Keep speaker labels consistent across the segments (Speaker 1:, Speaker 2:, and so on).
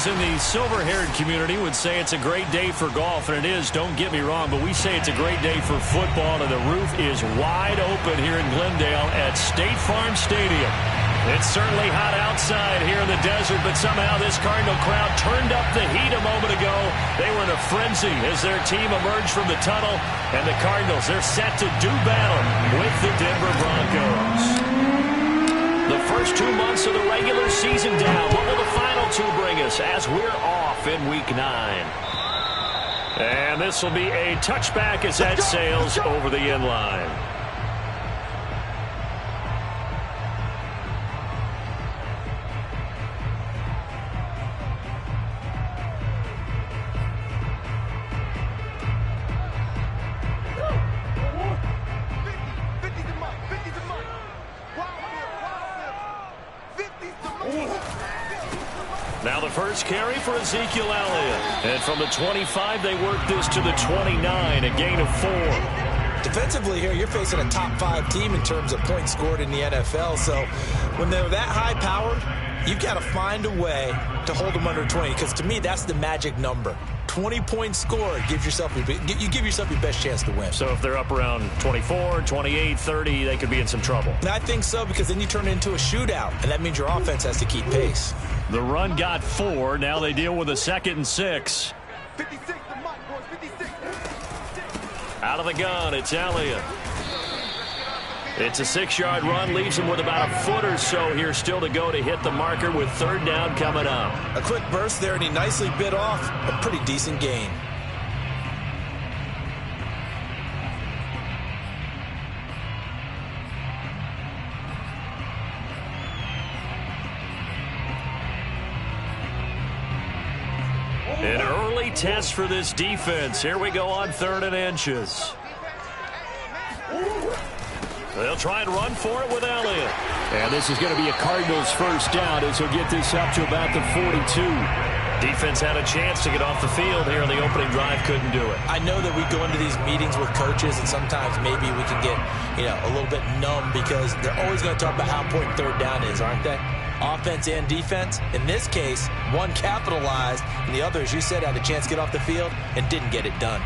Speaker 1: Those in the silver-haired community would say it's a great day for golf, and it is, don't get me wrong, but we say it's a great day for football, and the roof is wide open here in Glendale at State Farm Stadium. It's certainly hot outside here in the desert, but somehow this Cardinal crowd turned up the heat a moment ago. They were in a frenzy as their team emerged from the tunnel, and the Cardinals, they're set to do battle with the Denver Broncos. The first 2 months of the regular season down. What will the final two bring us as we're off in Week 9? And this will be a touchback as that sails over the end line. Now the first carry for Ezekiel Elliott. And from the 25, they work this to the 29, a gain of 4.
Speaker 2: Defensively here, you're facing a top 5 team in terms of points scored in the NFL. So when they're that high-powered, you've got to find a way to hold them under 20. Because to me, that's the magic number. 20 points scored gives yourself you give yourself your best chance to win.
Speaker 1: So if they're up around 24, 28, 30, they could be in some trouble.
Speaker 2: And I think so, because then you turn it into a shootout, and that means your offense has to keep pace.
Speaker 1: The run got 4. Now they deal with a 2nd and 6.
Speaker 3: 56,
Speaker 1: Out of the gun, it's Elliott. It's a 6-yard run, leaves him with about a foot or so here still to go to hit the marker with 3rd down coming up.
Speaker 2: A quick burst there, and he nicely bit off a pretty decent gain.
Speaker 1: An early test for this defense. Here we go on 3rd and inches. They'll try and run for it with Elliott. And this is going to be a Cardinals first down as he'll get this up to about the 42. Defense had a chance to get off the field here on the opening drive, couldn't do it.
Speaker 2: I know that we go into these meetings with coaches, and sometimes maybe we can get, a little bit numb because they're always going to talk about how important 3rd down is, aren't they? Offense and defense. In this case, one capitalized, and the other, as you said, had a chance to get off the field and didn't get it done.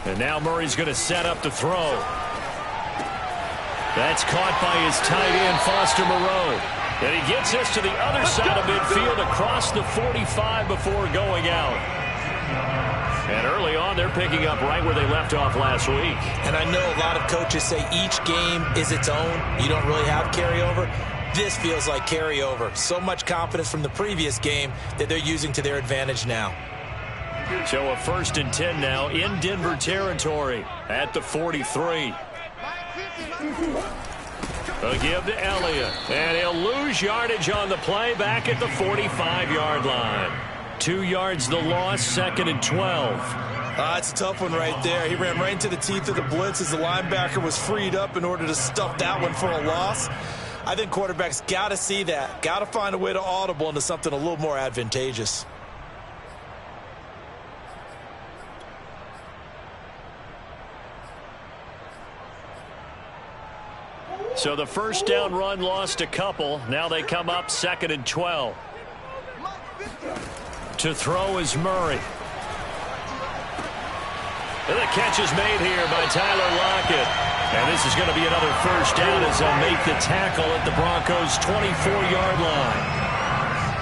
Speaker 1: And now Murray's going to set up to throw. That's caught by his tight end, Foster Moreau. And he gets this to the other side of midfield across the 45 before going out. And early on, they're picking up right where they left off last week.
Speaker 2: And I know a lot of coaches say each game is its own. You don't really have carryover. This feels like carryover. So much confidence from the previous game that they're using to their advantage now.
Speaker 1: So a 1st and 10 now in Denver territory at the 43. A give to Elliott. And he'll lose yardage on the play back at the 45-yard line. 2 yards the loss, 2nd and 12.
Speaker 2: That's a tough one right there. He ran right into the teeth of the blitz as the linebacker was freed up in order to stuff that one for a loss. I think quarterbacks got to see that. Got to find a way to audible into something a little more advantageous.
Speaker 1: So the first down run lost a couple. Now they come up 2nd and 12. To throw is Murray. And the catch is made here by Tyler Lockett. And this is going to be another first down as they'll make the tackle at the Broncos' 24-yard line.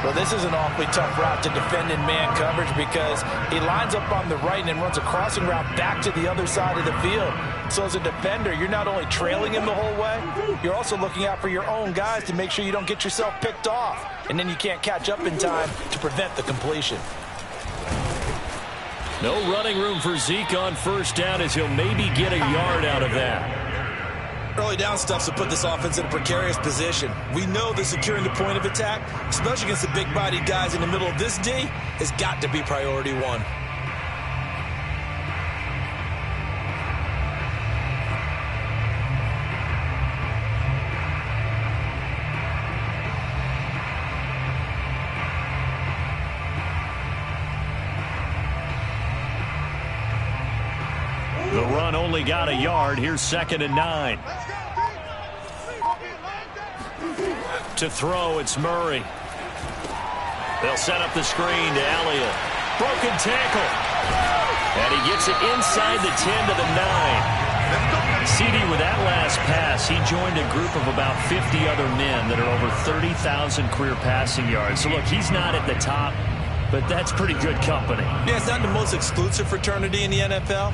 Speaker 2: Well, this is an awfully tough route to defend in man coverage because he lines up on the right and then runs a crossing route back to the other side of the field. So as a defender, you're not only trailing him the whole way, you're also looking out for your own guys to make sure you don't get yourself picked off. And then you can't catch up in time to prevent the completion.
Speaker 1: No running room for Zeke on first down as he'll maybe get a yard out of that.
Speaker 2: Early down stuff's to put this offense in a precarious position. We know that securing the point of attack, especially against the big-bodied guys in the middle of this D, has got to be priority one.
Speaker 1: The run only got a yard. Here's 2nd and 9. To throw, it's Murray. They'll set up the screen to Elliott. Broken tackle. And he gets it inside the 10 to the 9. CD, with that last pass, he joined a group of about 50 other men that are over 30,000 career passing yards. So, look, he's not at the top, but that's pretty good company.
Speaker 2: Yeah, it's not the most exclusive fraternity in the NFL,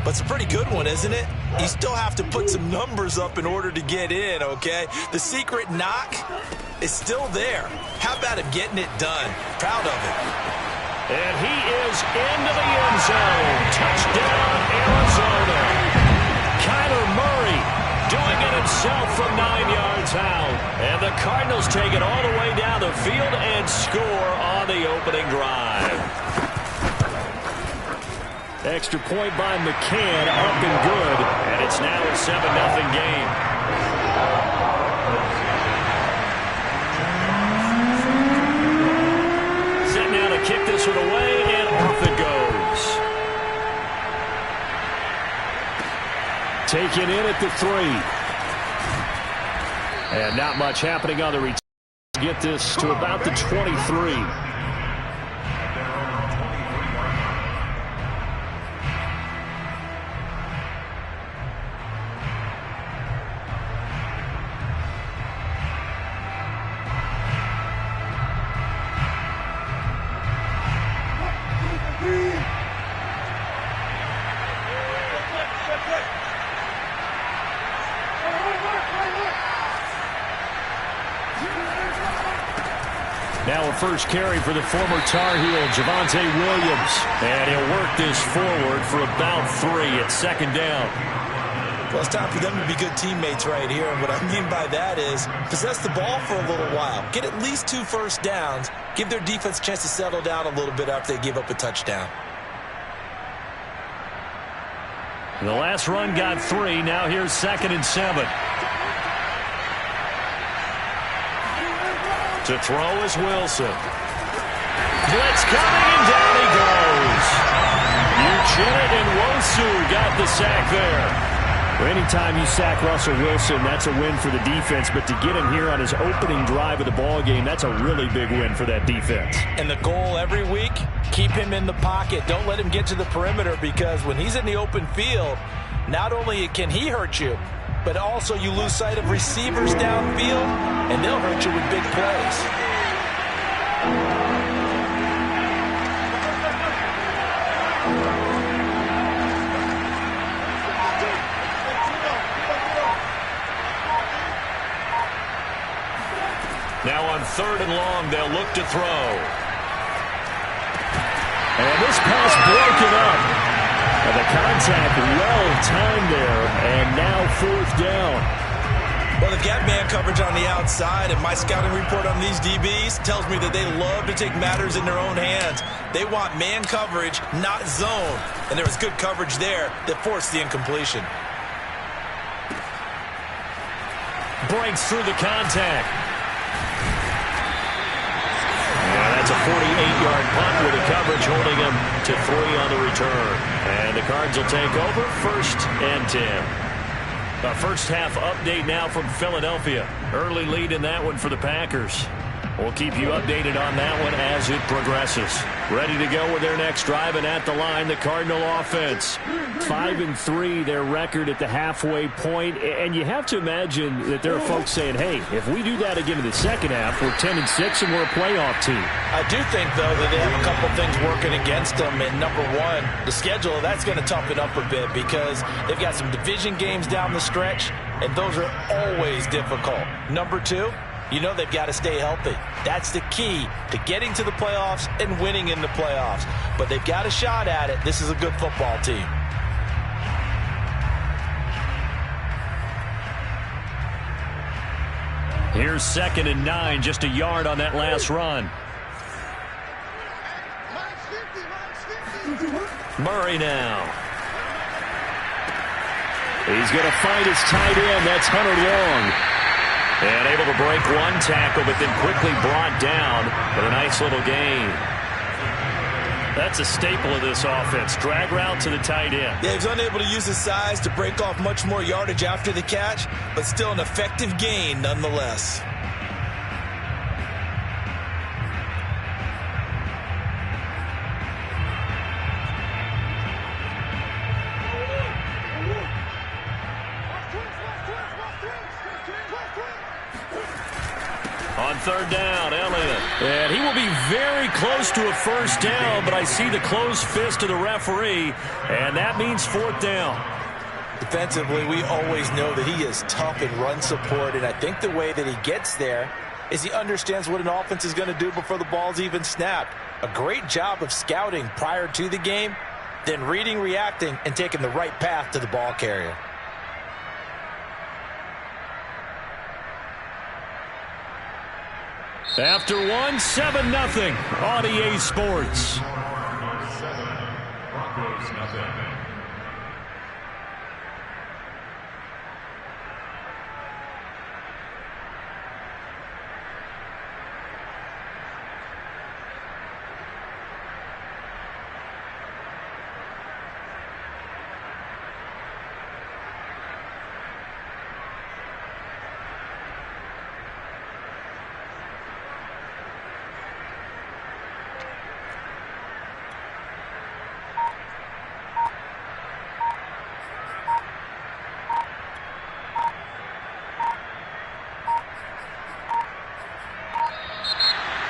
Speaker 2: but it's a pretty good one, isn't it? You still have to put some numbers up in order to get in, okay? The secret knock is still there. How about him getting it done? Proud of it.
Speaker 1: And he is into the end zone. Touchdown, Arizona. Kyler Murray doing it himself from 9 yards out. And the Cardinals take it all the way down the field and score on the opening drive. Extra point by McCann, up and good. And it's now a 7-0 game. Set now to kick this one away, and off it goes. Taken in at the 3. And not much happening on the return. Get this to about the 23. Now a first carry for the former Tar Heel, Javonte Williams. And he'll work this forward for about 3 at second down.
Speaker 2: Well, it's time for them to be good teammates right here. And what I mean by that is possess the ball for a little while. Get at least 2 first downs. Give their defense a chance to settle down a little bit after they give up a touchdown.
Speaker 1: The last run got 3. Now here's 2nd and 7. To throw is Wilson. Blitz coming, and down he goes. Uchenna and Nwosu got the sack there. Anytime you sack Russell Wilson, that's a win for the defense. But to get him here on his opening drive of the ballgame, that's a really big win for that defense.
Speaker 2: And the goal every week, keep him in the pocket. Don't let him get to the perimeter, because when he's in the open field, not only can he hurt you, but also you lose sight of receivers downfield, and they'll hurt you with big plays.
Speaker 1: Now on 3rd and long, they'll look to throw. And this pass broken up. And the contact well-timed there, and now 4th down.
Speaker 2: Well, they've got man coverage on the outside, and my scouting report on these DBs tells me that they love to take matters in their own hands. They want man coverage, not zone. And there was good coverage there that forced the incompletion.
Speaker 1: Breaks through the contact. That's a 48-yard punt with the coverage holding him to 3 on the return. And the Cards will take over 1st and 10. A first half update now from Philadelphia. Early lead in that one for the Packers. We'll keep you updated on that one as it progresses. Ready to go with their next drive, and at the line, the Cardinal offense. 5-3, their record at the halfway point. And you have to imagine that there are folks saying, hey, if we do that again in the second half, we're 10-6 and we're a playoff team.
Speaker 2: I do think, though, that they have a couple things working against them. And number one, the schedule, that's going to toughen up a bit, because they've got some division games down the stretch, and those are always difficult. Number two, you know they've got to stay healthy. That's the key to getting to the playoffs and winning in the playoffs. But they've got a shot at it. This is a good football team.
Speaker 1: Here's 2nd and 9, just a yard on that last run. Murray now. He's going to find his tight end. That's Hunter Long. And able to break one tackle, but then quickly brought down with a nice little gain. That's a staple of this offense. Drag route to the tight end.
Speaker 2: Yeah, he's unable to use his size to break off much more yardage after the catch, but still an effective gain nonetheless.
Speaker 1: third down. Elliott. And he will be very close to a first down, but I see the closed fist of the referee, and that means fourth down.
Speaker 2: Defensively, we always know that he is tough in run support, and I think the way that he gets there is he understands what an offense is going to do before the ball's even snapped. A great job of scouting prior to the game, then reading, reacting, and taking the right path to the ball carrier.
Speaker 1: After one, 7-0 on EA Sports.
Speaker 3: Broncos, nothing.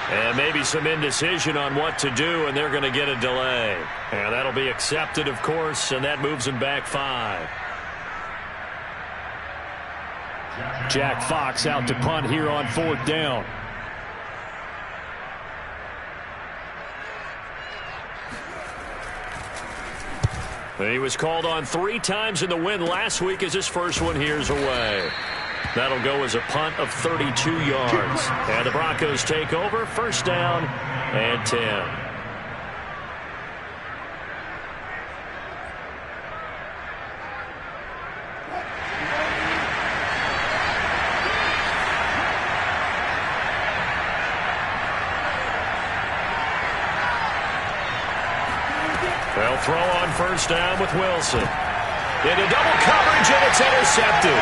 Speaker 1: And maybe some indecision on what to do, and they're going to get a delay. And that'll be accepted, of course, and that moves them back 5. Jack Fox out to punt here on fourth down. He was called on 3 times in the win last week as his first one here's away. That'll go as a punt of 32 yards. And the Broncos take over, first down and 10. They'll throw on first down with Wilson. Into double coverage, and it's intercepted.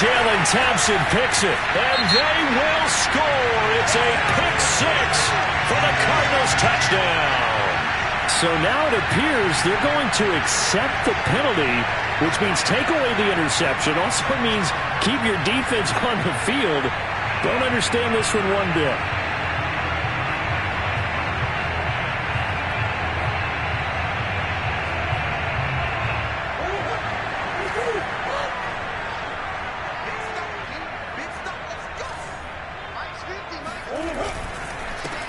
Speaker 1: Jalen Thompson picks it, and they will score. It's a pick 6 for the Cardinals touchdown. So now it appears they're going to accept the penalty, which means take away the interception. Also means keep your defense on the field. Don't understand this one bit.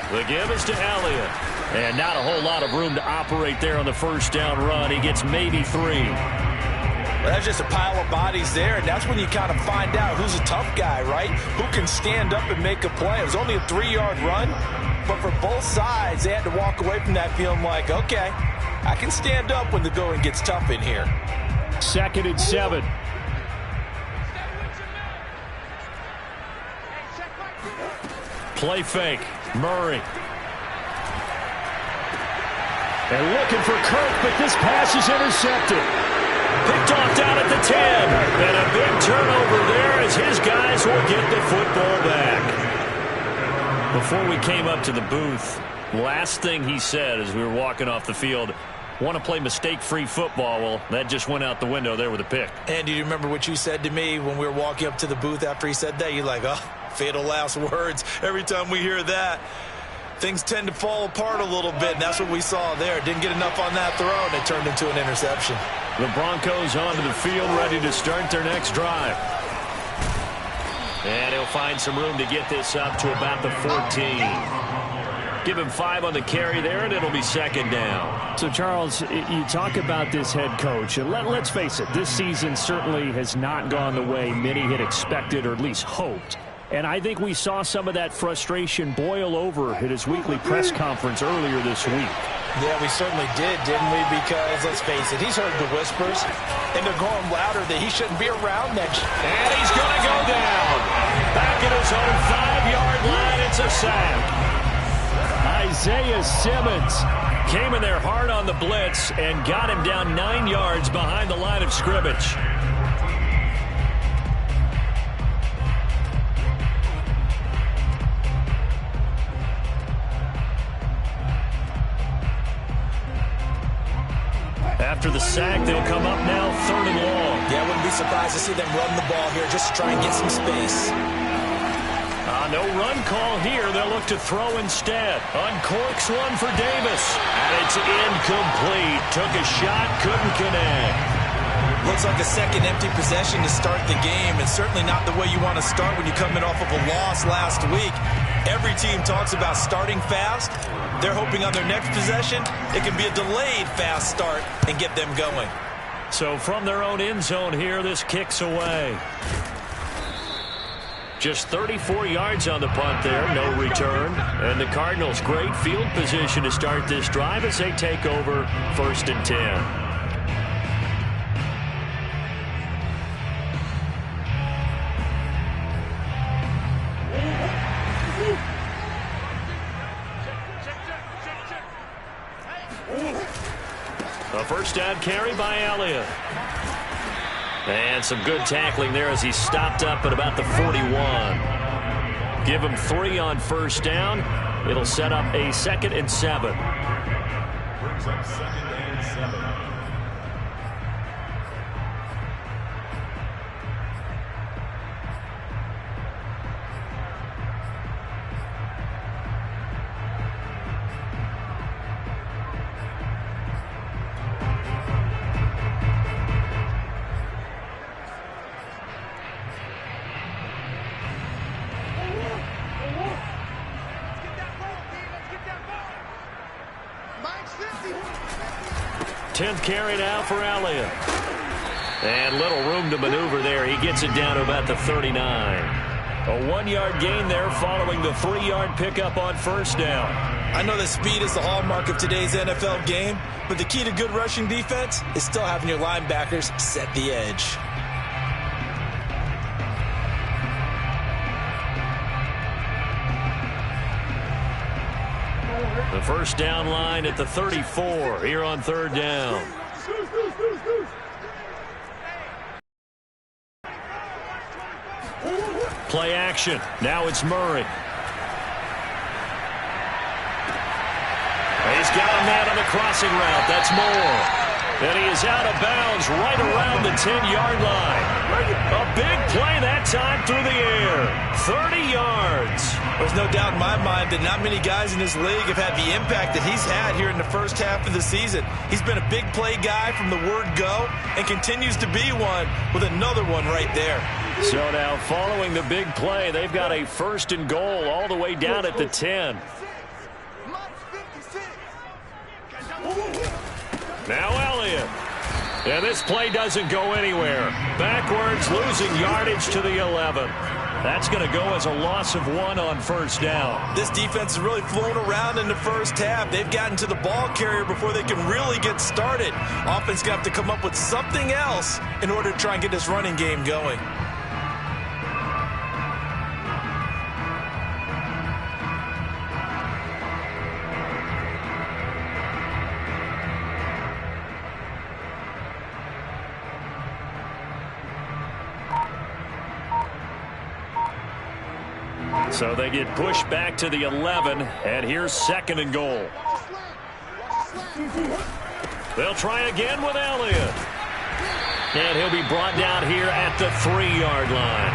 Speaker 1: The give is to Elliott. And not a whole lot of room to operate there on the first down run. He gets maybe 3.
Speaker 2: Well, that's just a pile of bodies there, and that's when you kind of find out who's a tough guy, right? Who can stand up and make a play. It was only a 3-yard run, but for both sides, they had to walk away from that feeling like, okay, I can stand up when the going gets tough in here.
Speaker 1: 2nd and 7. Play fake. Murray. And looking for Kirk, but this pass is intercepted. Picked off down at the 10. And a big turnover there as his guys will get the football back. Before we came up to the booth, last thing he said as we were walking off the field, want to play mistake-free football. Well, that just went out the window there with a pick.
Speaker 2: And do you remember what you said to me when we were walking up to the booth after he said that? You're like, oh, fatal last words. Every time we hear that, things tend to fall apart a little bit, and that's what we saw there. Didn't get enough on that throw, and it turned into an interception.
Speaker 1: The Broncos onto the field, ready to start their next drive. And he'll find some room to get this up to about the 14. Give him 5 on the carry there, and it'll be second down.
Speaker 4: So, Charles, you talk about this head coach, and let's face it, this season certainly has not gone the way many had expected or at least hoped. And I think we saw some of that frustration boil over at his weekly press conference earlier this week.
Speaker 2: Yeah, we certainly did, didn't we? Because, let's face it, he's heard the whispers, and they're going louder that he shouldn't be around next year.
Speaker 1: And he's going to go down. Back at his own 5-yard line, it's a sack. Isaiah Simmons came in there hard on the blitz and got him down 9 yards behind the line of scrimmage. After the sack, they'll come up now 3rd and long.
Speaker 2: Yeah, I wouldn't be surprised to see them run the ball here just to try and get some space.
Speaker 1: No run call here. They'll look to throw instead. Uncorks one for Davis. And it's incomplete. Took a shot, couldn't connect.
Speaker 2: Looks like a second empty possession to start the game, and certainly not the way you want to start when you come in off of a loss last week. Every team talks about starting fast. They're hoping on their next possession it can be a delayed fast start and get them going.
Speaker 1: So from their own end zone here, this kicks away. Just 34 yards on the punt there, no return. And the Cardinals, great field position to start this drive as they take over 1st and 10. A first down carry by Elliott. And some good tackling there as he stopped up at about the 41. Give him 3 on first down. It'll set up a 2nd and 7. Brings up 2nd and 7. Tenth carry now for Elliott. And little room to maneuver there. He gets it down to about the 39. A 1-yard gain there following the 3-yard pickup on first down.
Speaker 2: I know that speed is the hallmark of today's NFL game, but the key to good rushing defense is still having your linebackers set the edge.
Speaker 1: The first down line at the 34 here on 3rd down. Play action. Now it's Murray. He's got a man on the crossing route. That's Moore. And he is out of bounds right around the 10-yard line. A big play that time through the air. 30 yards.
Speaker 2: There's no doubt in my mind that not many guys in this league have had the impact that he's had here in the first half of the season. He's been a big play guy from the word go and continues to be one with another one right there.
Speaker 1: So now following the big play, they've got a 1st and goal all the way down at the 10. Now Elliott. And this play doesn't go anywhere. Backwards, losing yardage to the 11. That's going to go as a loss of 1 on first down.
Speaker 2: This defense is really flown around in the first half. They've gotten to the ball carrier before they can really get started. Offense going to have to come up with something else in order to try and get this running game going.
Speaker 1: So they get pushed back to the 11, and here's 2nd and goal. They'll try again with Elliott. And he'll be brought down here at the 3-yard line.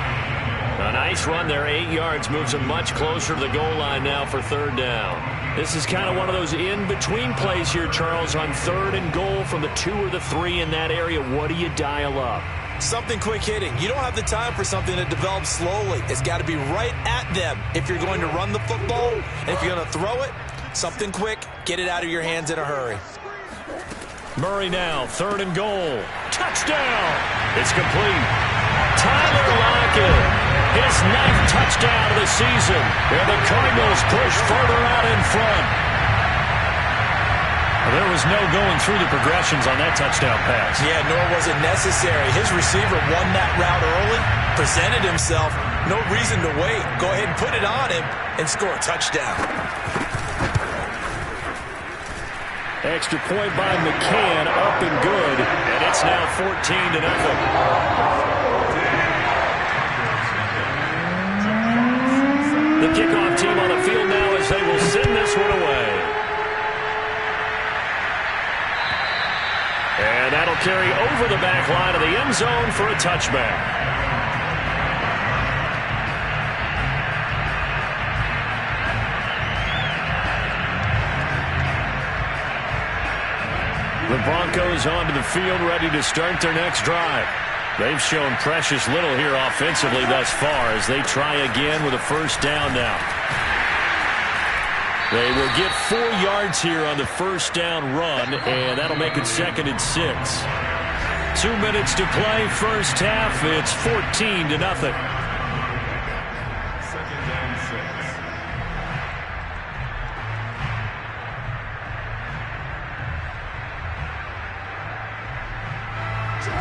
Speaker 1: A nice run there, 8 yards, moves him much closer to the goal line now for 3rd down. This is kind of one of those in-between plays here, Charles, on 3rd and goal from the 2 or the 3 in that area. What do you dial up?
Speaker 2: Something quick hitting. You don't have the time for something that develops slowly. It's got to be right at them if you're going to run the football. And if you're going to throw it, something quick, get it out of your hands in a hurry.
Speaker 1: Murray now, 3rd and goal. Touchdown! It's complete. Tyler Lockett, his 9th touchdown of the season. And the Cardinals push further out in front. There was no going through the progressions on that touchdown pass.
Speaker 2: Yeah, nor was it necessary. His receiver won that route early, presented himself. No reason to wait. Go ahead and put it on him and score a touchdown.
Speaker 1: Extra point by McCann, up and good. And it's now 14-0. The kickoff team on the field now as they will send this one away. And that'll carry over the back line of the end zone for a touchback. The Broncos onto the field, ready to start their next drive. They've shown precious little here offensively thus far as they try again with a first down now. They will get 4 yards here on the first down run, and that'll make it 2nd and 6. 2 minutes to play, first half. It's 14-0.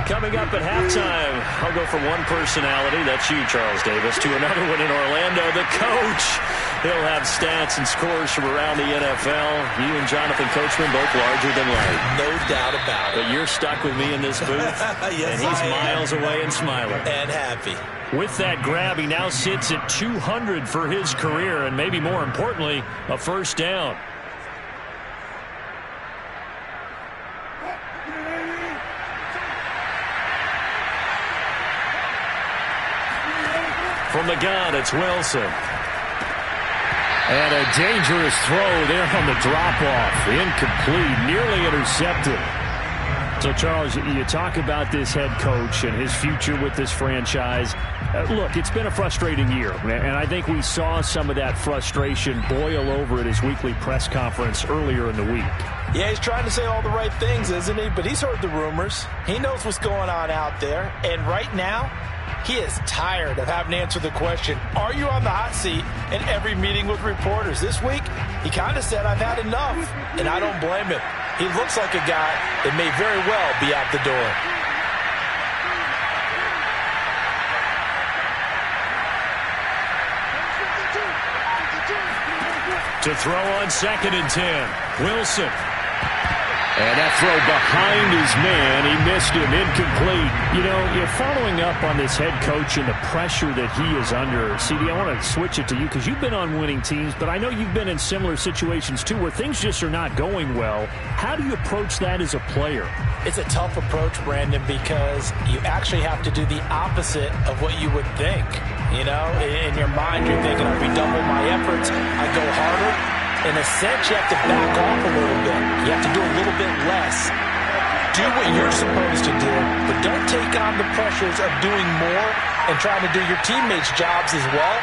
Speaker 1: Coming up at halftime, I'll go from one personality, that's you, Charles Davis, to another one in Orlando, the coach. He'll have stats and scores from around the NFL. You and Jonathan Coachman both larger than life.
Speaker 2: No doubt about it.
Speaker 1: But you're stuck with me in this booth,
Speaker 2: yes,
Speaker 1: and he's miles away and smiling.
Speaker 2: And happy.
Speaker 1: With that grab, he now sits at 200 for his career, and maybe more importantly, a first down. From the gun, it's Wilson. And a dangerous throw there on the drop-off. Incomplete, nearly intercepted. So, Charles, you talk about this head coach and his future with this franchise. Look, it's been a frustrating year, and I think we saw some of that frustration boil over at his weekly press conference earlier in the week.
Speaker 2: Yeah, he's trying to say all the right things, isn't he? But he's heard the rumors. He knows what's going on out there. And right now, he is tired of having to answer the question, are you on the hot seat, in every meeting with reporters. This week, he kind of said, I've had enough, and I don't blame him. He looks like a guy that may very well be out the door.
Speaker 1: To throw on 2nd and 10, Wilson.
Speaker 4: And that throw behind his man, he missed him, incomplete. You know, you're following up on this head coach and the pressure that he is under. CD, I want to switch it to you because you've been on winning teams, but I know you've been in similar situations too where things just are not going well. How do you approach that as a player?
Speaker 2: It's a tough approach, Brandon, because you actually have to do the opposite of what you would think. You know, in your mind, you're thinking, if we double my efforts, I go harder. In a sense, you have to back off a little bit. You have to do a little bit less. Do what you're supposed to do, but don't take on the pressures of doing more and trying to do your teammates' jobs as well.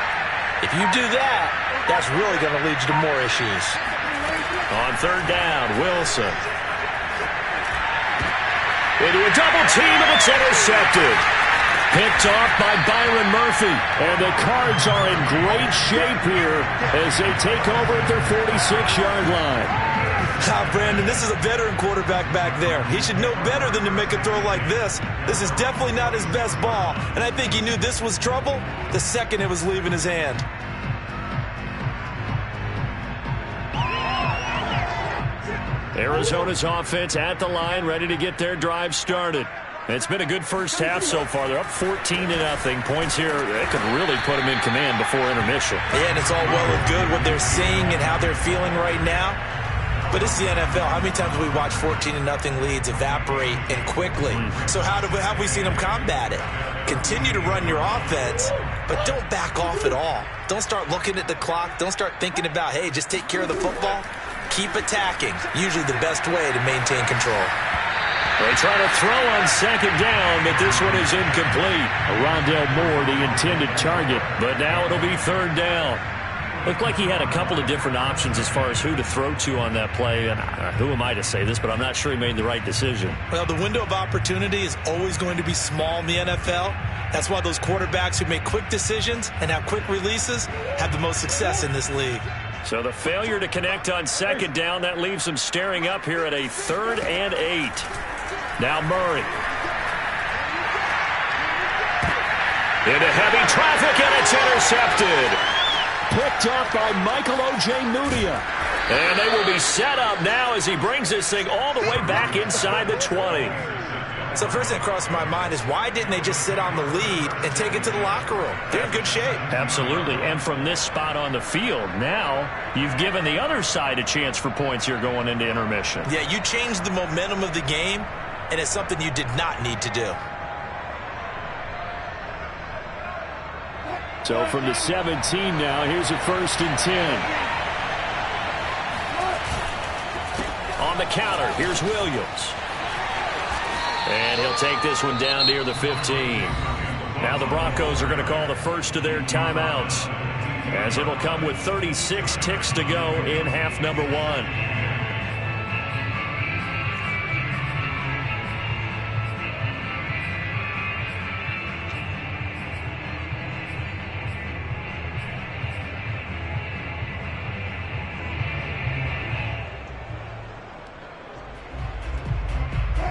Speaker 2: If you do that, that's really going to lead you to more issues.
Speaker 1: On 3rd down, Wilson. Into a double team, and it's intercepted. Picked off by Byron Murphy. And the Cards are in great shape here as they take over at their 46-yard line.
Speaker 3: Brandon, this is a veteran quarterback back there. He should know better than to make a throw like this. This is definitely not his best ball. And I think he knew this was trouble the second it was leaving his hand.
Speaker 1: Arizona's offense at the line, ready to get their drive started. It's been a good first half so far. They're up 14-0. Points here, they could really put them in command before intermission.
Speaker 2: Yeah, and it's all well and good what they're seeing and how they're feeling right now. But it's the NFL. How many times have we watched 14-0 leads evaporate and quickly? So how have we seen them combat it? Continue to run your offense, but don't back off at all. Don't start looking at the clock. Don't start thinking about, hey, just take care of the football. Keep attacking. Usually the best way to maintain control.
Speaker 1: They try to throw on 2nd down, but this one is incomplete.
Speaker 4: Rondale Moore, the intended target.
Speaker 1: But now it'll be 3rd down. Looked like he had a couple of different options as far as who to throw to on that play. And who am I to say this, but I'm not sure he made the right decision.
Speaker 2: Well, the window of opportunity is always going to be small in the NFL. That's why those quarterbacks who make quick decisions and have quick releases have the most success in this league.
Speaker 1: So the failure to connect on 2nd down, that leaves them staring up here at a 3rd and 8. Now Murray. Into heavy traffic, and it's intercepted.
Speaker 4: Picked up by Michael Ojemudia.
Speaker 1: And they will be set up now as he brings this thing all the way back inside the 20.
Speaker 2: So first thing that crossed my mind is why didn't they just sit on the lead and take it to the locker room? They're in good shape.
Speaker 1: Absolutely. And from this spot on the field, now you've given the other side a chance for points here going into intermission.
Speaker 2: Yeah, you changed the momentum of the game, and it's something you did not need to do.
Speaker 4: So from the 17 now, here's a 1st and 10.
Speaker 1: On on the counter. Here's Williams. And he'll take this one down near the 15. Now the Broncos are going to call the first of their timeouts, as it'll come with 36 ticks to go in half number 1.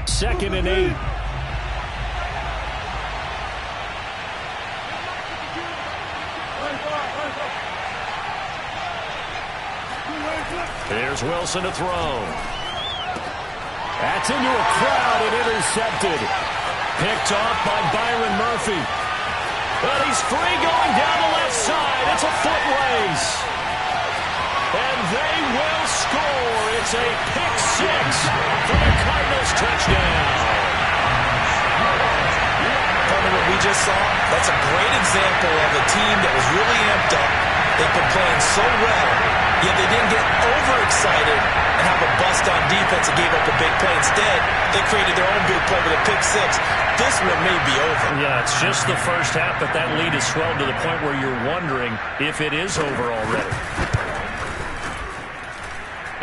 Speaker 1: Second and 8. There's Wilson to throw. That's into a crowd and intercepted. Picked off by Byron Murphy. But he's free going down the left side. It's a foot race. And they will score. It's a pick 6 for the Cardinals touchdown.
Speaker 2: What we just saw, that's a great example of a team that was really amped up. They've been playing so well, yet they didn't get overexcited and have a bust on defense and gave up a big play. Instead, they created their own big play with a pick 6. This one may be over.
Speaker 1: Yeah, it's just the first half, but that lead has swelled to the point where you're wondering if it is over already.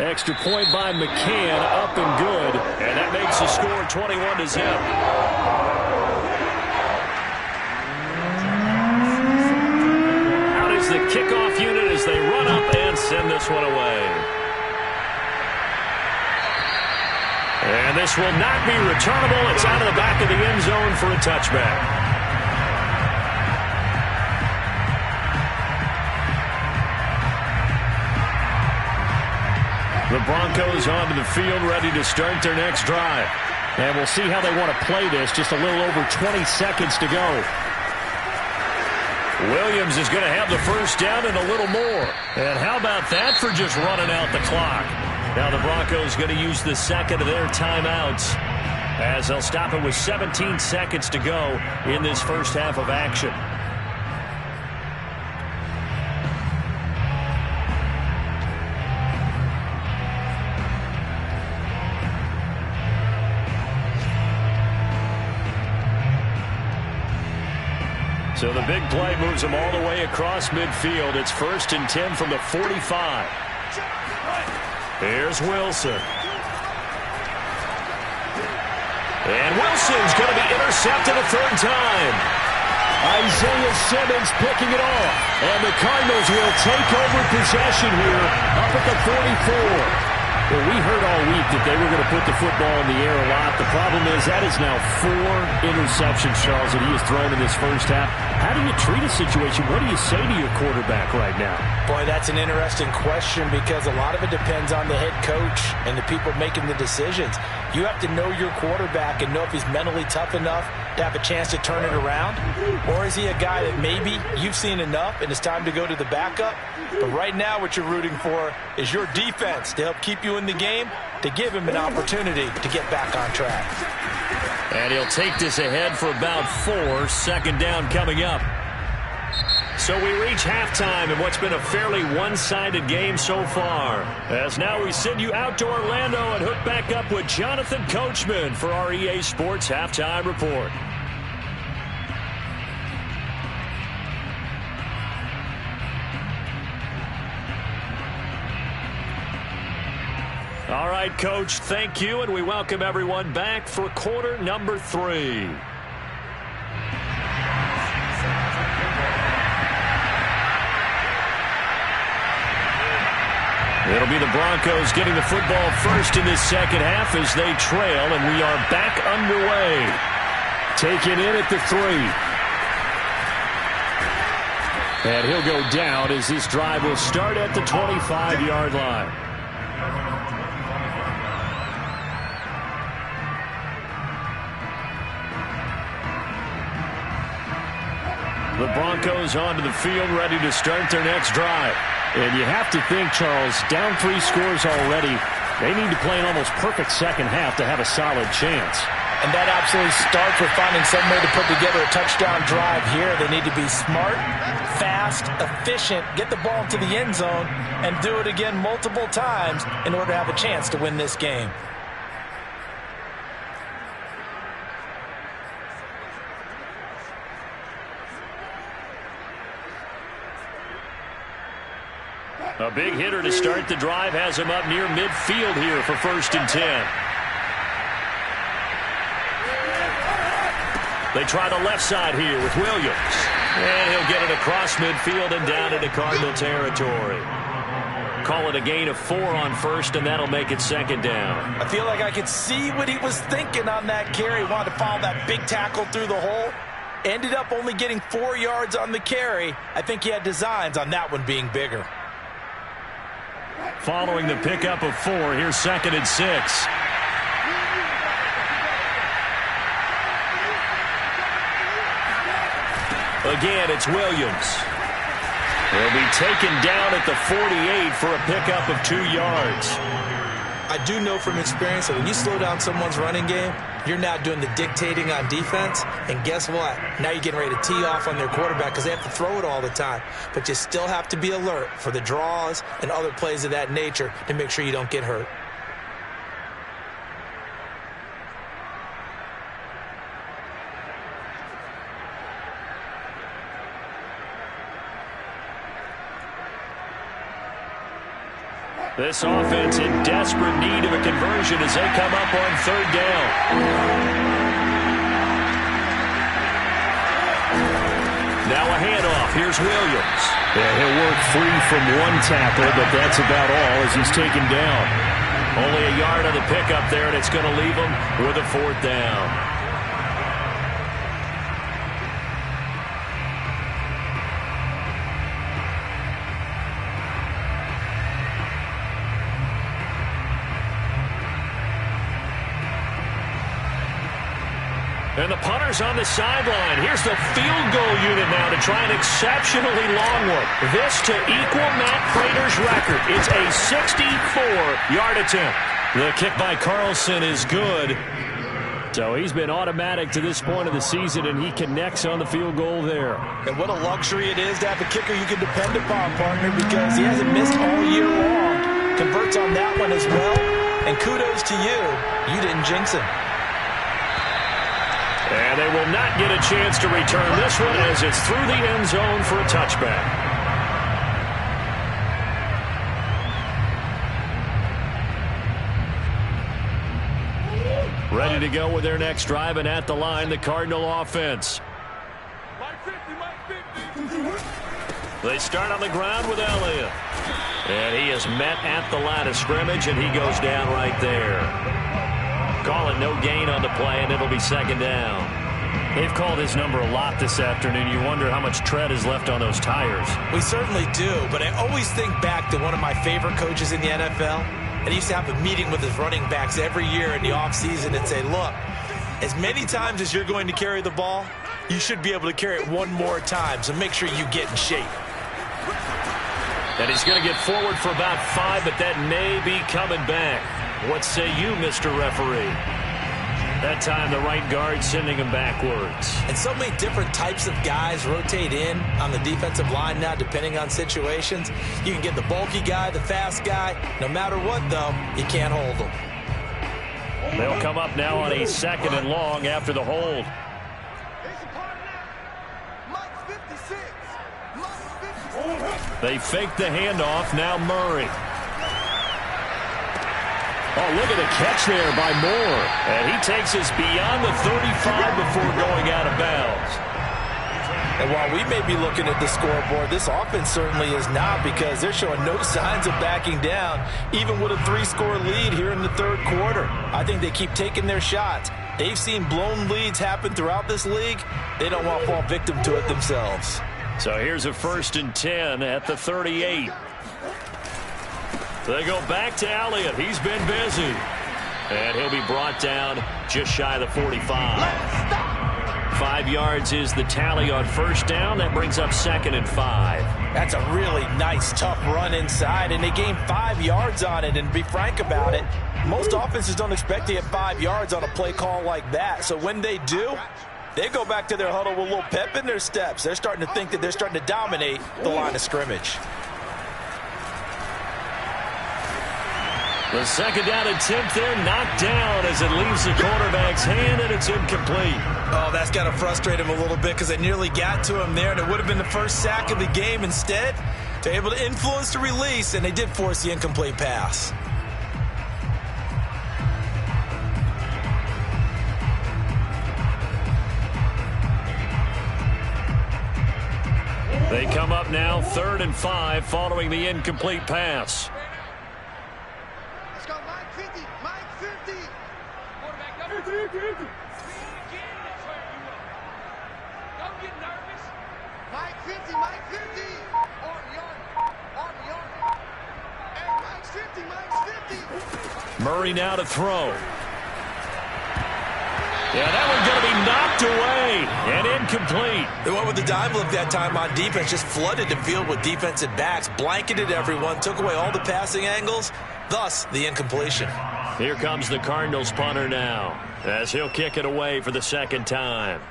Speaker 1: Extra point by McCann, up and good, and that makes the score 21-0. Out is the kickoff unit as they run up and send this one away. And this will not be returnable. It's out of the back of the end zone for a touchback. The Broncos onto the field, ready to start their next drive. And we'll see how they want to play this. Just a little over 20 seconds to go. Williams is going to have the first down and a little more. And how about that for just running out the clock? Now the Broncos going to use the second of their timeouts, as they'll stop it with 17 seconds to go in this first half of action. So the big play moves them all the way across midfield. It's 1st and 10 from the 45. Here's Wilson. And Wilson's going to be intercepted a third time. Isaiah Simmons picking it off. And the Cardinals will take over possession here up at the 44. Well, we heard all week that they were going to put the football in the air a lot. The problem is that is now 4 interceptions, Charles, that he has thrown in this first half. How do you treat a situation? What do you say to your quarterback right now?
Speaker 2: Boy, that's an interesting question, because a lot of it depends on the head coach and the people making the decisions. You have to know your quarterback and know if he's mentally tough enough to have a chance to turn it around. Or is he a guy that maybe you've seen enough and it's time to go to the backup? But right now what you're rooting for is your defense to help keep you in the game, to give him an opportunity to get back on track.
Speaker 1: And he'll take this ahead for about 4. Second down coming up. So we reach halftime in what's been a fairly one-sided game so far. As now we send you out to Orlando and hook back up with Jonathan Coachman for our EA Sports Halftime Report. All right, Coach, thank you, and we welcome everyone back for quarter number 3. It'll be the Broncos getting the football first in this second half as they trail, and we are back underway. Taken in at the 3. And he'll go down as this drive will start at the 25-yard line. The Broncos onto the field, ready to start their next drive. And you have to think, Charles, down 3 scores already. They need to play an almost perfect second half to have a solid chance.
Speaker 2: And that absolutely starts with finding some way to put together a touchdown drive here. They need to be smart, fast, efficient, get the ball into the end zone, and do it again multiple times in order to have a chance to win this game.
Speaker 1: A big hitter to start the drive has him up near midfield here for 1st and 10. They try the left side here with Williams. And he'll get it across midfield and down into Cardinal territory. Call it a gain of 4 on 1st, and that'll make it 2nd down.
Speaker 2: I feel like I could see what he was thinking on that carry. Wanted to follow that big tackle through the hole. Ended up only getting 4 yards on the carry. I think he had designs on that one being bigger.
Speaker 1: Following the pickup of 4, here's 2nd and 6. Again, it's Williams. He'll be taken down at the 48 for a pickup of 2 yards.
Speaker 2: I do know from experience that when you slow down someone's running game, you're now doing the dictating on defense. And guess what? Now you're getting ready to tee off on their quarterback because they have to throw it all the time. But you still have to be alert for the draws and other plays of that nature to make sure you don't get hurt.
Speaker 1: This offense in desperate need of a conversion as they come up on 3rd down. Now a handoff. Here's Williams.
Speaker 4: Yeah, he'll work free from one tackle, but that's about all as he's taken down.
Speaker 1: Only a yard on the pickup there, and it's going to leave him with a 4th down. And the punter's on the sideline. Here's the field goal unit now to try an exceptionally long one. This to equal Matt Prater's record. It's a 64-yard attempt. The kick by Carlson is good.
Speaker 4: So he's been automatic to this point of the season, and he connects on the field goal there.
Speaker 2: And what a luxury it is to have a kicker you can depend upon, partner, because he hasn't missed all year long. Converts on that one as well. And kudos to you. You didn't jinx him.
Speaker 1: And they will not get a chance to return this one as it's through the end zone for a touchback. Ready to go with their next drive, and at the line, the Cardinal offense. They start on the ground with Elliott. And he is met at the line of scrimmage, and he goes down right there. Calling no gain on the play, and it'll be 2nd down.
Speaker 4: They've called his number a lot this afternoon. You wonder how much tread is left on those tires.
Speaker 2: We certainly do, but I always think back to one of my favorite coaches in the NFL. And he used to have a meeting with his running backs every year in the offseason and say, look, as many times as you're going to carry the ball, you should be able to carry it one more time, so make sure you get in shape.
Speaker 1: And he's going to get forward for about 5, but that may be coming back. What say you, Mr. Referee? That time the right guard sending him backwards.
Speaker 2: And so many different types of guys rotate in on the defensive line now depending on situations. You can get the bulky guy, the fast guy. No matter what, though, you can't hold them.
Speaker 1: They'll come up now on a 2nd and long after the hold. They fake the handoff. Now Murray.
Speaker 4: Oh, look at the catch there by Moore.
Speaker 1: And he takes us beyond the 35 before going out of bounds.
Speaker 2: And while we may be looking at the scoreboard, this offense certainly is not, because they're showing no signs of backing down, even with a 3-score lead here in the 3rd quarter. I think they keep taking their shots. They've seen blown leads happen throughout this league. They don't want to fall victim to it themselves.
Speaker 1: So here's a 1st and 10 at the 38. They go back to Elliott. He's been busy. And he'll be brought down just shy of the 45. 5 yards is the tally on first down. That brings up 2nd and 5.
Speaker 2: That's a really nice, tough run inside, and they gained 5 yards on it. And to be frank about it, most offenses don't expect to get 5 yards on a play call like that. So when they do, they go back to their huddle with a little pep in their steps. They're starting to think that they're starting to dominate the line of scrimmage.
Speaker 1: The 2nd down attempt there knocked down as it leaves the quarterback's hand, and it's incomplete.
Speaker 2: Oh, that's got to frustrate him a little bit because they nearly got to him there, and it would have been the first sack of the game. Instead, they're able to influence the release, and they did force the incomplete pass.
Speaker 1: They come up now 3rd and 5 following the incomplete pass.
Speaker 5: Let's go, Mike 50, Mike 50. Quarterback number 50. Don't get nervous. Mike 50, Mike 50. Army. Hey, Mike's 50, Mike's 50.
Speaker 1: Murray now to throw. Yeah, that one's going to be knocked away and incomplete.
Speaker 2: They went with the dime look that time on defense, just flooded the field with defensive backs, blanketed everyone, took away all the passing angles, thus the incompletion.
Speaker 1: Here comes the Cardinals punter now as he'll kick it away for the 2nd time.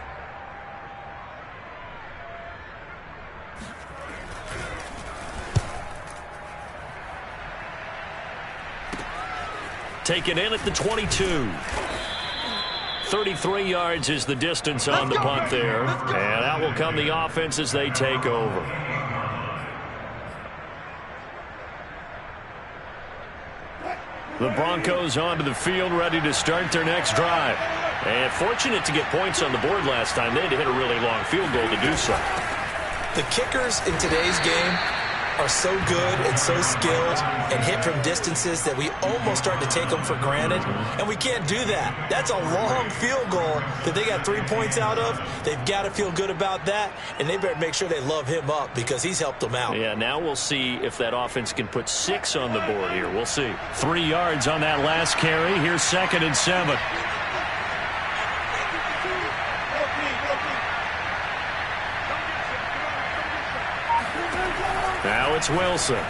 Speaker 1: Taken in at the 22. 33 yards is the distance on the punt there. And out will come the offense as they take over. The Broncos onto the field, ready to start their next drive. And fortunate to get points on the board last time. They had to hit a really long field goal to do so.
Speaker 2: The kickers in today's game are so good and so skilled and hit from distances that we almost start to take them for granted, and we can't do that. That's a long field goal that they got 3 points out of. They've got to feel good about that, and they better make sure they love him up because he's helped them out.
Speaker 1: Yeah, now we'll see if that offense can put 6 on the board here. We'll see. 3 yards on that last carry. Here's 2nd and 7. Now it's Wilson.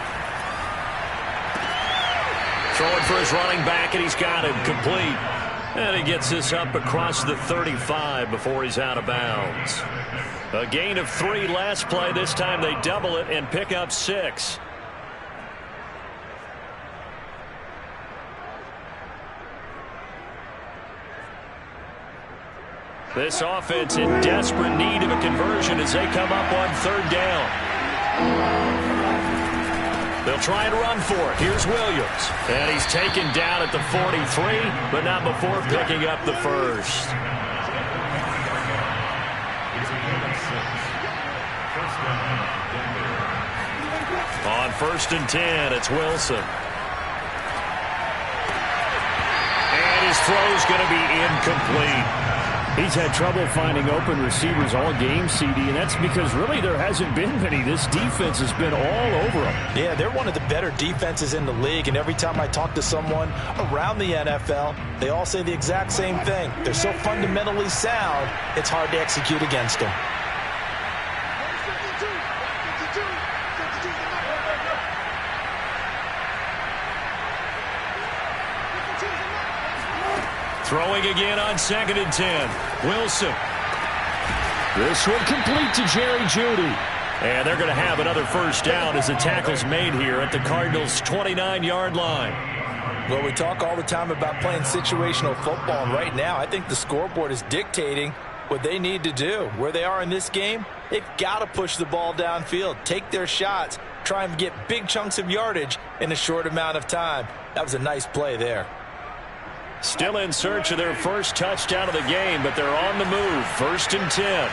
Speaker 1: Throwing for his running back, and he's got him complete. And he gets this up across the 35 before he's out of bounds. A gain of 3 last play. This time they double it and pick up 6. This offense in desperate need of a conversion as they come up on 3rd down. They'll try and run for it. Here's Williams. And he's taken down at the 43, but not before picking up the first. On 1st and 10, it's Wilson. And his throw's going to be incomplete.
Speaker 4: He's had trouble finding open receivers all game, CD, and that's because really there hasn't been many. This defense has been all over them.
Speaker 2: Yeah, they're one of the better defenses in the league, and every time I talk to someone around the NFL, they all say the exact same thing. They're so fundamentally sound, it's hard to execute against them.
Speaker 1: Throwing again on 2nd and 10. Wilson.
Speaker 4: This one complete to Jerry Jeudy.
Speaker 1: And they're going to have another first down as the tackle's made here at the Cardinals' 29-yard line.
Speaker 2: Well, we talk all the time about playing situational football, and right now I think the scoreboard is dictating what they need to do. Where they are in this game, they've got to push the ball downfield, take their shots, try and get big chunks of yardage in a short amount of time. That was a nice play there.
Speaker 1: Still in search of their first touchdown of the game, but they're on the move. 1st and 10.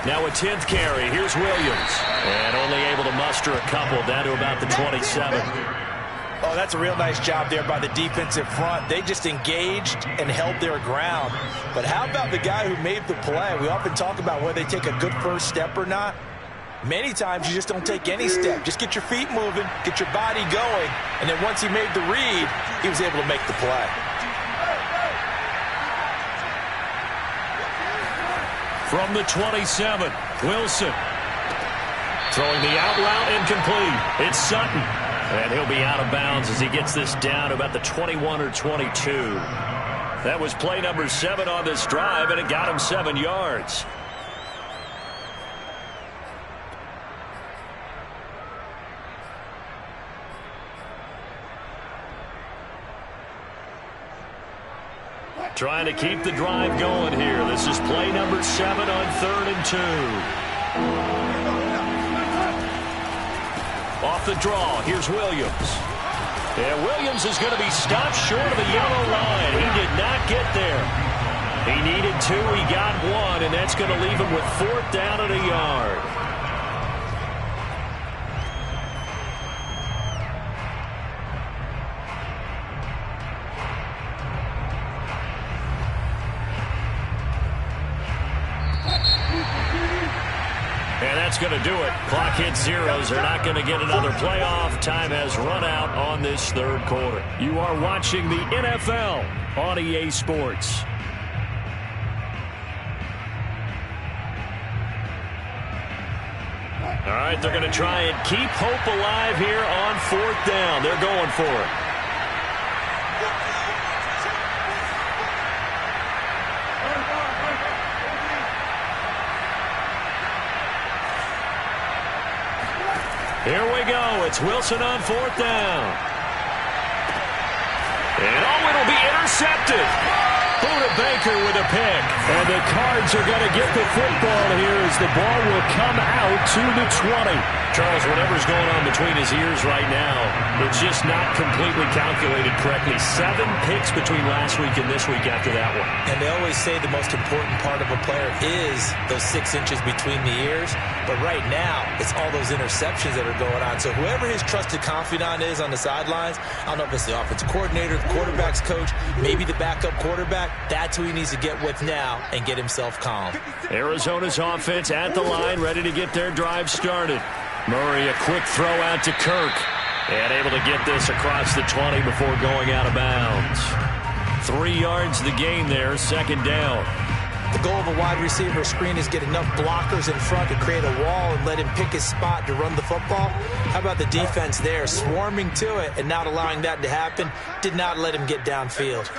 Speaker 1: Now a 10th carry. Here's Williams. And only able to muster a couple down to about the 27.
Speaker 2: Oh, that's a real nice job there by the defensive front. They just engaged and held their ground. But how about the guy who made the play? We often talk about whether they take a good first step or not. Many times you just don't take any step. Just get your feet moving, get your body going, and then once he made the read, he was able to make the play.
Speaker 1: From the 27, Wilson. Throwing the out route incomplete. It's Sutton. And he'll be out of bounds as he gets this down to about the 21 or 22. That was play number 7 on this drive, and it got him 7 yards. Trying to keep the drive going here. This is play number 7 on 3rd and 2. Off the draw, here's Williams. And Williams is going to be stopped short of the yellow line. He did not get there. He needed 2, he got 1, and that's going to leave him with 4th down and a yard. And that's going to do it. Clock hits zeros. They're not going to get another playoff. Time has run out on this 3rd quarter. You are watching the NFL on EA Sports. All right, they're going to try and keep hope alive here on 4th down. They're going for it. Here we go. It's Wilson on 4th down. And it'll be intercepted. Buda Baker with a pick. And the Cards are going to get the football here as the ball will come out to the 20. Charles, whatever's going on between his ears right now, it's just not completely calculated correctly. 7 picks between last week and this week after that one.
Speaker 2: And they always say the most important part of a player is those 6 inches between the ears. But right now, it's all those interceptions that are going on. So whoever his trusted confidant is on the sidelines, I don't know if it's the offensive coordinator, the quarterback's coach, maybe the backup quarterback, that's who he needs to get with now and get himself calm.
Speaker 1: Arizona's offense at the line, ready to get their drive started. Murray, a quick throw out to Kirk. And able to get this across the 20 before going out of bounds. 3 yards the gain there, 2nd down.
Speaker 2: The goal of a wide receiver screen is get enough blockers in front to create a wall and let him pick his spot to run the football. How about the defense there, swarming to it and not allowing that to happen? Did not let him get downfield.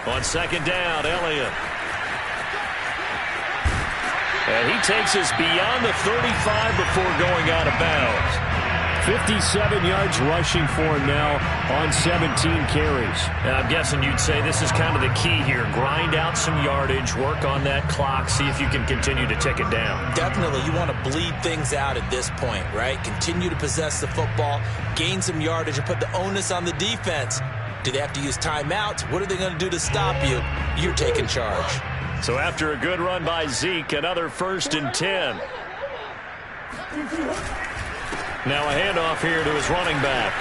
Speaker 1: On 2nd down, Elliott. And he takes us beyond the 35 before going out of bounds.
Speaker 4: 57 yards rushing for him now on 17 carries.
Speaker 1: And I'm guessing you'd say this is kind of the key here. Grind out some yardage, work on that clock, see if you can continue to tick it down.
Speaker 2: Definitely. You want to bleed things out at this point, right? Continue to possess the football, gain some yardage, and put the onus on the defense. Do they have to use timeouts? What are they going to do to stop you? You're taking charge.
Speaker 1: So after a good run by Zeke, another 1st and 10. Now a handoff here to his running back.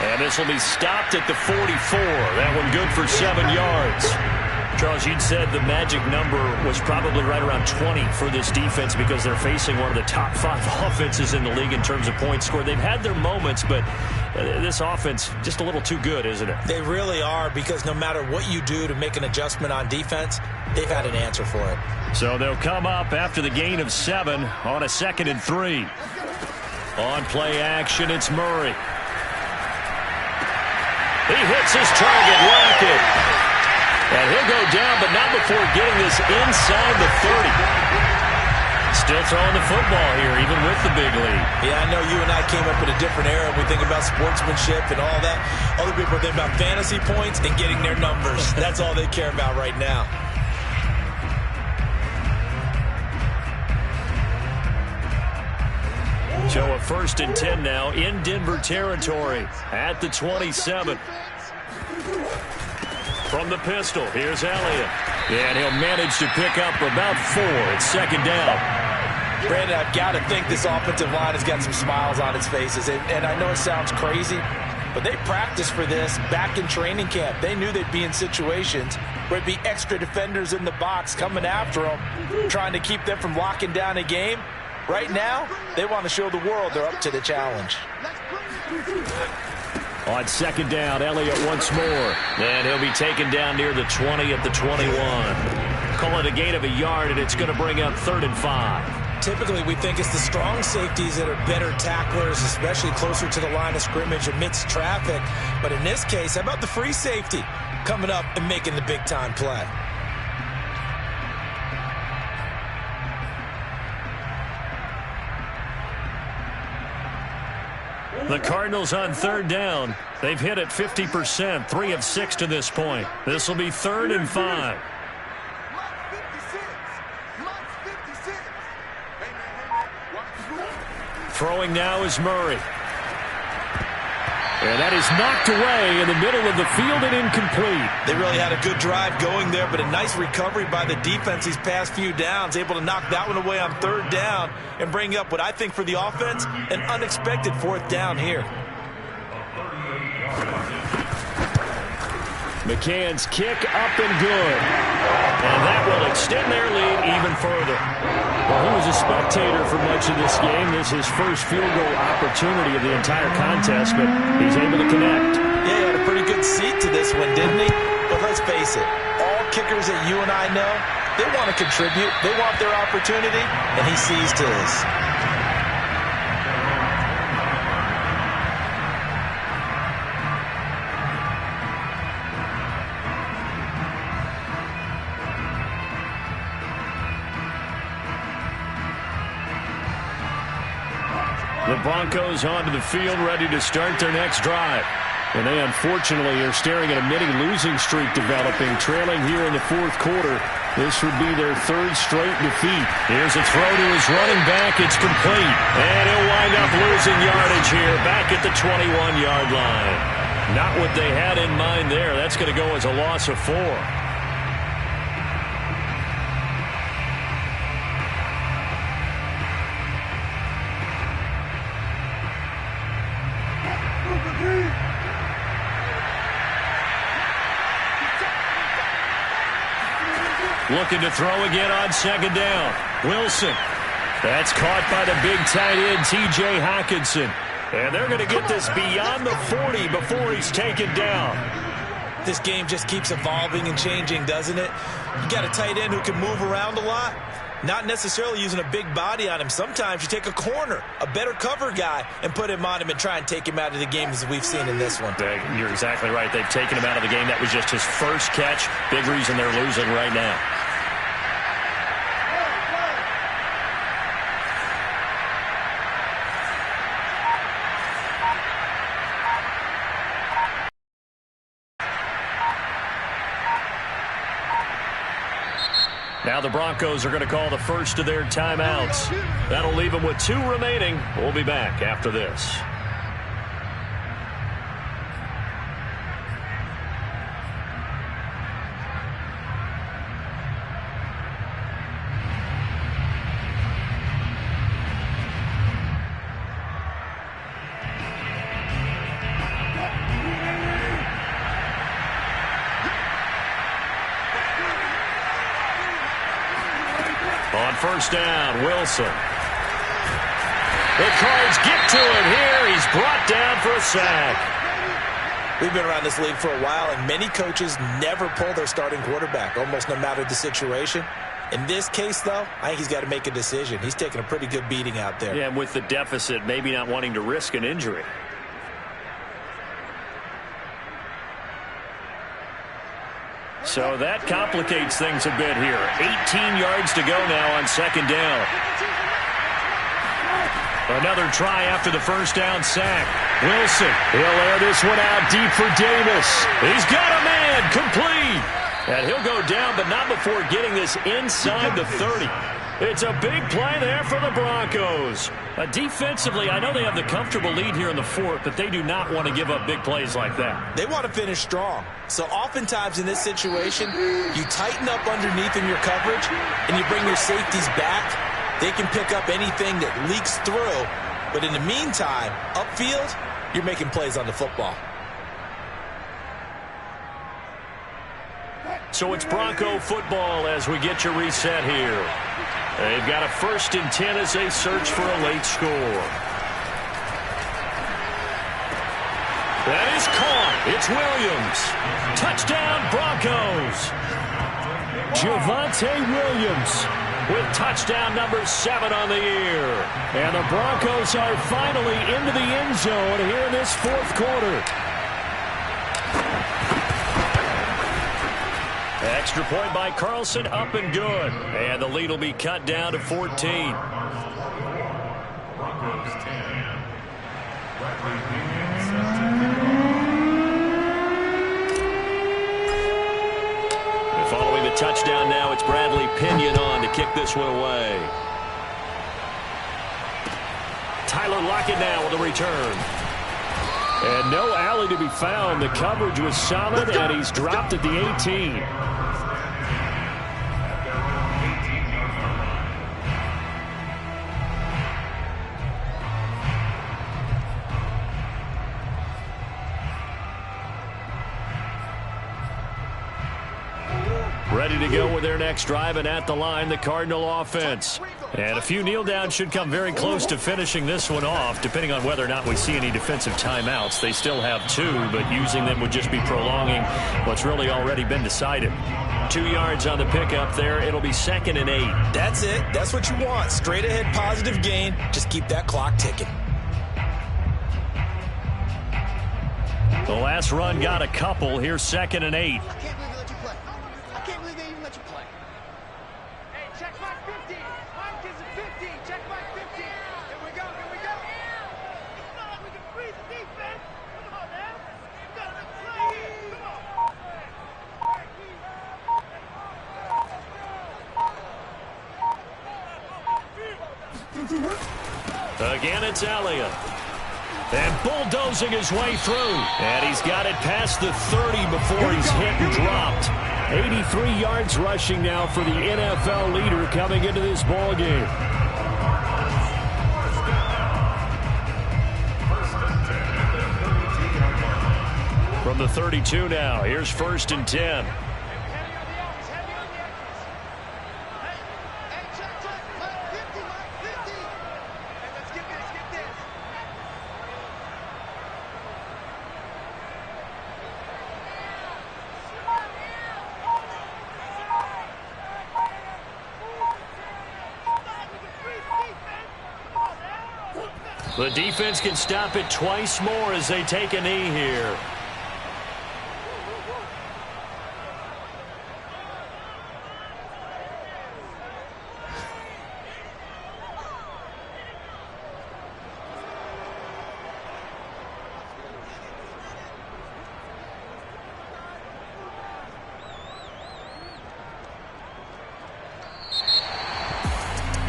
Speaker 1: And this will be stopped at the 44. That one good for 7 yards. Charles, you'd said the magic number was probably right around 20 for this defense because they're facing one of the top 5 offenses in the league in terms of points scored. They've had their moments, but this offense just a little too good, isn't it?
Speaker 2: They really are, because no matter what you do to make an adjustment on defense, they've had an answer for it.
Speaker 1: So they'll come up after the gain of 7 on a 2nd and 3. On play action, it's Murray. He hits his target, Lockett. And he'll go down, but not before getting this inside the 30. Still throwing the football here, even with the big lead.
Speaker 2: Yeah, I know you and I came up in a different era. We think about sportsmanship and all that. Other people think about fantasy points and getting their numbers. That's all they care about right now.
Speaker 1: So a 1st and 10 now in Denver territory at the 27. From the pistol, here's Elliott. And he'll manage to pick up about 4. It's 2nd down.
Speaker 2: Brandon, I've got to think this offensive line has got some smiles on its faces. And I know it sounds crazy, But they practiced for this back in training camp. They knew they'd be in situations where there'd be extra defenders in the box coming after them, trying to keep them from locking down a game. Right now, they want to show the world they're up to the challenge.
Speaker 1: On second down, Elliott once more. And he'll be taken down near the 20 at the 21. Call it a gain of a yard, and it's going to bring up 3rd and 5.
Speaker 3: Typically, we think it's the strong safeties that are better tacklers, especially closer to the line of scrimmage amidst traffic. But in this case, how about the free safety coming up and making the big-time play?
Speaker 1: The Cardinals on 3rd down. They've hit it 50%, 3 of 6 to this point. This will be 3rd and 5. Throwing now is Murray. And that is knocked away in the middle of the field and incomplete.
Speaker 3: They really had a good drive going there, but a nice recovery by the defense these past few downs, able to knock that one away on 3rd down and bring up what I think for the offense, an unexpected 4th down here.
Speaker 1: McCann's kick up and good. And that will extend their lead even further.
Speaker 4: Well, he was a spectator for much of this game. This is his first field goal opportunity of the entire contest, but he's able to connect.
Speaker 3: Yeah, he had a pretty good seat to this one, didn't he? But let's face it, all kickers that you and I know, they want to contribute. They want their opportunity, and he seized his.
Speaker 1: The Broncos onto the field, ready to start their next drive.
Speaker 4: And they unfortunately are staring at a mini losing streak developing, trailing here in the 4th quarter. This would be their 3rd straight defeat.
Speaker 1: Here's a throw to his running back. It's complete. And he'll wind up losing yardage here back at the 21-yard line. Not what they had in mind there. That's going to go as a loss of 4. Looking to throw again on 2nd down. Wilson. That's caught by the big tight end, T.J. Hockenson. And they're going to get this beyond the 40 before he's taken down.
Speaker 3: This game just keeps evolving and changing, doesn't it? You got a tight end who can move around a lot. Not necessarily using a big body on him. Sometimes you take a corner, a better cover guy, and put him on him and try and take him out of the game as we've seen in this one.
Speaker 1: You're exactly right. They've taken him out of the game. That was just his first catch. Big reason they're losing right now. Now the Broncos are going to call the first of their timeouts. That'll leave them with 2 remaining. We'll be back after this. On 1st down, Wilson. The Cards get to him here. He's brought down for a sack.
Speaker 3: We've been around this league for a while, and many coaches never pull their starting quarterback, almost no matter the situation. In this case, though, I think he's got to make a decision. He's taking a pretty good beating out there.
Speaker 1: Yeah, and with the deficit, maybe not wanting to risk an injury. So that complicates things a bit here. 18 yards to go now on 2nd down. Another try after the 1st down sack. Wilson, he'll air this one out deep for Davis. He's got a man, complete. And he'll go down, but not before getting this inside the 30. It's a big play there for the Broncos. Defensively, I know they have the comfortable lead here in the 4th, but they do not want to give up big plays like that.
Speaker 3: They want to finish strong. So oftentimes in this situation, you tighten up underneath in your coverage, and you bring your safeties back. They can pick up anything that leaks through. But in the meantime, upfield, you're making plays on the football.
Speaker 1: So it's Bronco football as we get you reset here. They've got a 1st and 10 as they search for a late score. That is caught. It's Williams. Touchdown, Broncos.
Speaker 4: Javonte Williams
Speaker 1: With touchdown number 7 on the year.
Speaker 4: And the Broncos are finally into the end zone here in this 4th quarter.
Speaker 1: Extra point by Carlson, up and good. And the lead will be cut down to 14. Following the touchdown now, it's Bradley Pinion on to kick this one away. Tyler Lockett now with the return.
Speaker 4: And no alley to be found. The coverage was solid, and he's dropped at the 18.
Speaker 1: Ready to go with their next drive, and at the line, the Cardinal offense. And a few kneel downs should come very close to finishing this one off, depending on whether or not we see any defensive timeouts. They still have 2, but using them would just be prolonging what's really already been decided. 2 yards on the pickup there. It'll be 2nd and 8.
Speaker 3: That's it. That's what you want. Straight ahead positive gain. Just keep that clock ticking.
Speaker 1: The last run got a couple. Here's 2nd and 8.
Speaker 5: Check back 50. Mike is a 50. Check back 50. Here we go. Here we go. It's not like we can freeze the defense. Come on now. We got to play here. Come on.
Speaker 1: Again, it's Elliott. And bulldozing his way through. And he's got it past the 30 before he's hit and dropped.
Speaker 4: 83 yards rushing now for the NFL leader coming into this ball game.
Speaker 1: From the 32 now, here's 1st and 10. The defense can stop it twice more as they take a knee here.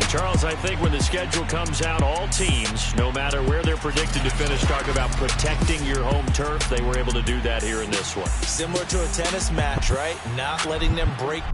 Speaker 1: Charles, I think when the schedule comes out, all teams, no matter where they're predicted to finish, talk about protecting your home turf. They were able to do that here in this one.
Speaker 3: Similar to a tennis match, right? Not letting them break